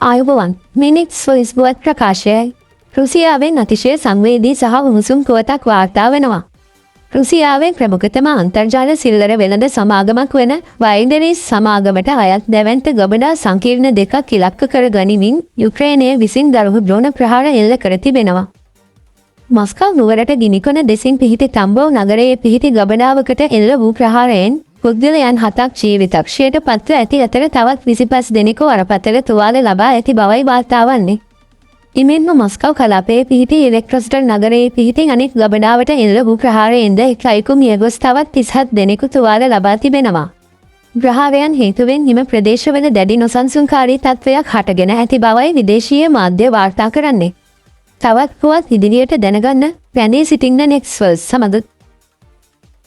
ආයුබෝවන් මිනිත්ස් වොයිස් බුවත් ප්‍රකාශයයි. රුසියාවෙන් අතිශය සංවේදී සහ උණුසුම් පුවතක් වාර්තා වෙනවා. රුසියාවේ ප්‍රමුඛතම අන්තර්ජාල සිල්ලර වෙළඳ සමාගමක් වන වයිල්ඩරිස් සමාගමට අයත් දැවැන්ත ගබඩා සංකීර්ණ දෙකක් ඉලක්ක කර ගනිමින් යුක්‍රේනය විසින් දරුණු ද්‍රෝණ ප්‍රහාර එල්ල කර තිබෙනවා. මොස්කව් නුවරට ගිනිකොන දෙසින් පිහිටි තම්බෝ නගරයේ පිහිටි ගබඩාවකට එල්ල වූ ප්‍රහාරයෙන් පුද්ගලයන් 7ක් ජීවිතක්ෂයට පත්ව ඇති අතර තවත් 25 දෙනෙකු වරපතල තුවාල ලබා ඇති බවයි වාර්තා වන්නේ. ඉමෙන්ම මොස්කව් කලාපයේ පිහිටි ඉලෙක්ට්‍රොස්ටර් නගරයේ පිහිටි අනෙක් ගබඩාවට එල්ල වූ ප්‍රහාරයෙන්ද එක් අයෙකු මිය ගොස් තවත් 37 දෙනෙකු තුවාල ලබා තිබෙනවා. ප්‍රහාරයන් හේතුවෙන් හිම ප්‍රදේශවල දැඩි නොසන්සුන්කාරී තත්ත්වයක් හටගෙන ඇති බවයි විදේශීය මාධ්‍ය වාර්තා කරන්නේ. තවත් පුවත් ඉදිරියට දැනගන්න රැඳී සිටින්න නෙක්ස්වර්ස් සමග